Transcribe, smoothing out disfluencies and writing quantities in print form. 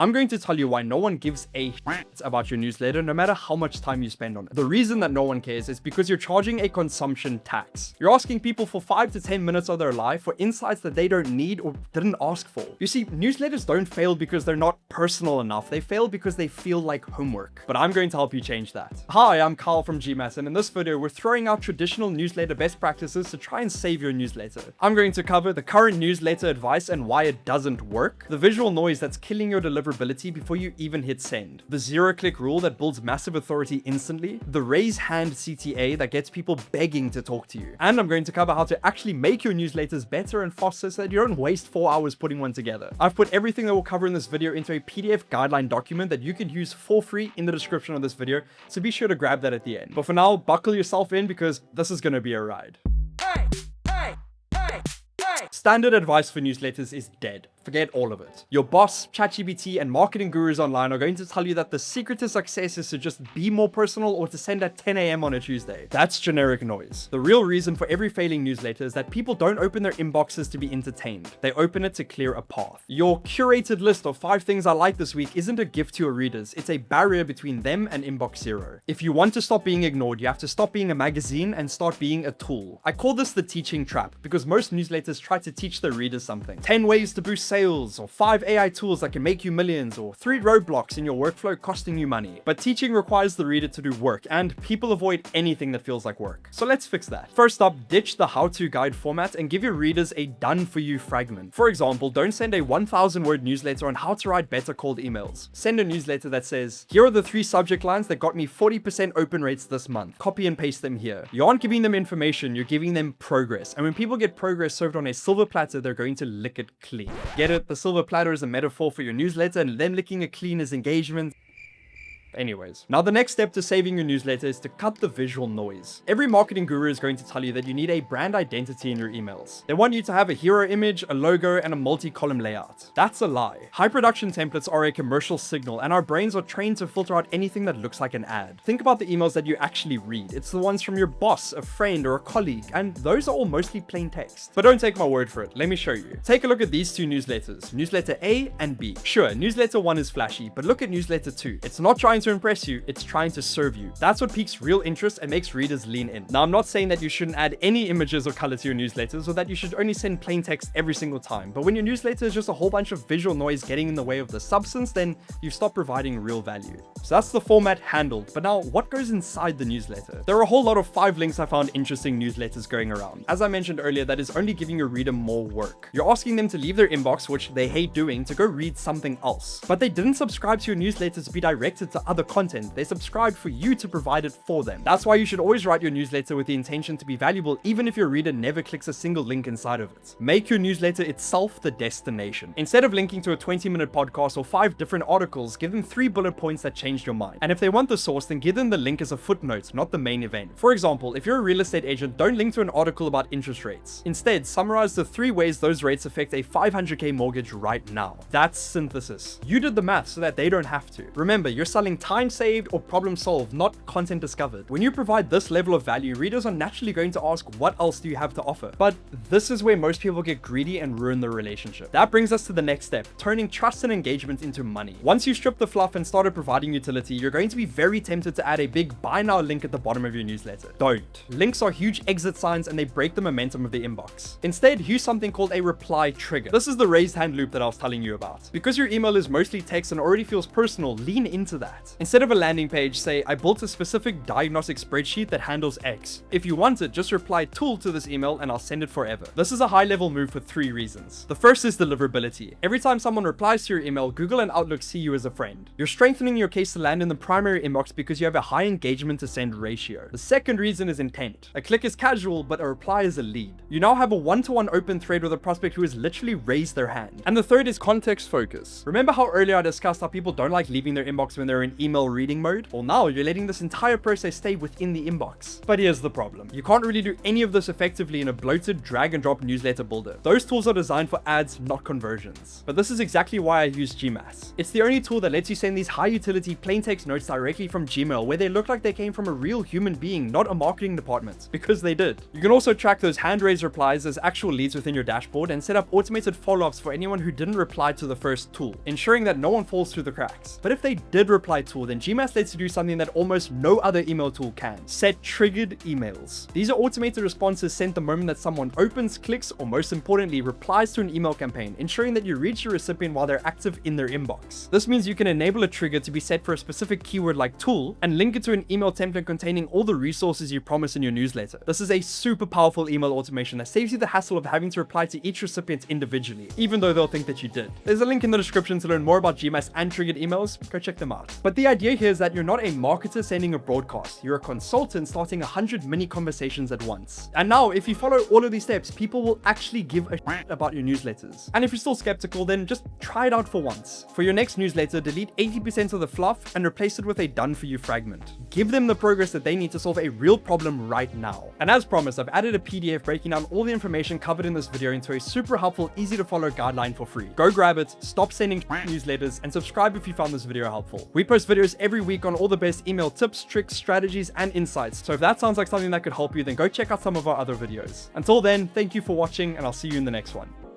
I'm going to tell you why no one gives a shit about your newsletter no matter how much time you spend on it. The reason that no one cares is because you're charging a consumption tax. You're asking people for 5 to 10 minutes of their life for insights that they don't need or didn't ask for. You see, newsletters don't fail because they're not personal enough. They fail because they feel like homework. But I'm going to help you change that. Hi, I'm Carl from GMass, and in this video, we're throwing out traditional newsletter best practices to try and save your newsletter. I'm going to cover the current newsletter advice and why it doesn't work, the visual noise that's killing your deliverability before you even hit send, the zero-click rule that builds massive authority instantly, the raise hand CTA that gets people begging to talk to you, and I'm going to cover how to actually make your newsletters better and faster so that you don't waste 4 hours putting one together. I've put everything that we'll cover in this video into a PDF guideline document that you can use for free in the description of this video, so be sure to grab that at the end. But for now, buckle yourself in because this is going to be a ride. Standard advice for newsletters is dead. Forget all of it. Your boss, ChatGPT, and marketing gurus online are going to tell you that the secret to success is to just be more personal or to send at 10 AM on a Tuesday. That's generic noise. The real reason for every failing newsletter is that people don't open their inboxes to be entertained. They open it to clear a path. Your curated list of 5 things I like this week isn't a gift to your readers. It's a barrier between them and inbox zero. If you want to stop being ignored, you have to stop being a magazine and start being a tool. I call this the teaching trap because most newsletters try to teach their readers something. 10 ways to boost sales, or 5 AI tools that can make you millions, or 3 roadblocks in your workflow costing you money. But teaching requires the reader to do work, and people avoid anything that feels like work. So let's fix that. First up, ditch the how-to guide format and give your readers a done-for-you fragment. For example, don't send a 1,000-word newsletter on how to write better cold emails. Send a newsletter that says, here are the 3 subject lines that got me 40% open rates this month. Copy and paste them here. You aren't giving them information, you're giving them progress. And when people get progress served on a silver platter, they're going to lick it clean. Get it? The silver platter is a metaphor for your newsletter, and them licking it clean is engagement. Anyways, now the next step to saving your newsletter is to cut the visual noise. Every marketing guru is going to tell you that you need a brand identity in your emails. They want you to have a hero image, a logo, and a multi-column layout. That's a lie. High production templates are a commercial signal, and our brains are trained to filter out anything that looks like an ad. Think about the emails that you actually read. It's the ones from your boss, a friend, or a colleague, and those are all mostly plain text. But don't take my word for it. Let me show you. Take a look at these 2 newsletters, newsletter A and B. Sure, newsletter 1 is flashy, but look at newsletter 2. It's not trying to impress you, it's trying to serve you. That's what piques real interest and makes readers lean in. Now, I'm not saying that you shouldn't add any images or color to your newsletters or that you should only send plain text every single time, but when your newsletter is just a whole bunch of visual noise getting in the way of the substance, then you stop providing real value. So that's the format handled, but now what goes inside the newsletter? There are a whole lot of 5 links I found interesting newsletters going around. As I mentioned earlier, that is only giving your reader more work. You're asking them to leave their inbox, which they hate doing, to go read something else. But they didn't subscribe to your newsletter to be directed to other content. They subscribed for you to provide it for them. That's why you should always write your newsletter with the intention to be valuable, even if your reader never clicks a single link inside of it. Make your newsletter itself the destination. Instead of linking to a 20-minute podcast or 5 different articles, give them 3 bullet points that changed your mind. And if they want the source, then give them the link as a footnote, not the main event. For example, if you're a real estate agent, don't link to an article about interest rates. Instead, summarize the 3 ways those rates affect a 500K mortgage right now. That's synthesis. You did the math so that they don't have to. Remember, you're selling time saved or problem solved, not content discovered. When you provide this level of value, readers are naturally going to ask, what else do you have to offer? But this is where most people get greedy and ruin the relationship. That brings us to the next step, turning trust and engagement into money. Once you strip the fluff and started providing utility, you're going to be very tempted to add a big buy now link at the bottom of your newsletter. Don't. Links are huge exit signs and they break the momentum of the inbox. Instead, use something called a reply trigger. This is the raised hand loop that I was telling you about. Because your email is mostly text and already feels personal, lean into that. Instead of a landing page, say, I built a specific diagnostic spreadsheet that handles X. If you want it, just reply tool to this email and I'll send it forever. This is a high level move for 3 reasons. The first is deliverability. Every time someone replies to your email, Google and Outlook see you as a friend. You're strengthening your case to land in the primary inbox because you have a high engagement to send ratio. The second reason is intent. A click is casual, but a reply is a lead. You now have a one-to-one open thread with a prospect who has literally raised their hand. And the third is context focus. Remember how earlier I discussed how people don't like leaving their inbox when they're in email reading mode, well now you're letting this entire process stay within the inbox. But here's the problem. You can't really do any of this effectively in a bloated drag and drop newsletter builder. Those tools are designed for ads, not conversions. But this is exactly why I use GMass. It's the only tool that lets you send these high utility plain text notes directly from Gmail where they look like they came from a real human being, not a marketing department, because they did. You can also track those hand raised replies as actual leads within your dashboard and set up automated follow-ups for anyone who didn't reply to the first tool, ensuring that no one falls through the cracks. But if they did reply to, then GMass lets you do something that almost no other email tool can: set triggered emails. These are automated responses sent the moment that someone opens, clicks, or most importantly, replies to an email campaign, ensuring that you reach your recipient while they're active in their inbox. This means you can enable a trigger to be set for a specific keyword like tool and link it to an email template containing all the resources you promise in your newsletter. This is a super powerful email automation that saves you the hassle of having to reply to each recipient individually, even though they'll think that you did. There's a link in the description to learn more about GMass and triggered emails. Go check them out. But the idea here is that you're not a marketer sending a broadcast. You're a consultant starting 100 mini conversations at once. And now, if you follow all of these steps, people will actually give a shit about your newsletters. And if you're still skeptical, then just try it out for once. For your next newsletter, delete 80% of the fluff and replace it with a done for you fragment. Give them the progress that they need to solve a real problem right now. And as promised, I've added a PDF breaking down all the information covered in this video into a super helpful, easy to follow guideline for free. Go grab it, stop sending newsletters, and subscribe if you found this video helpful. We post videos every week on all the best email tips, tricks, strategies, and insights. So if that sounds like something that could help you, then go check out some of our other videos. Until then, thank you for watching, and I'll see you in the next one.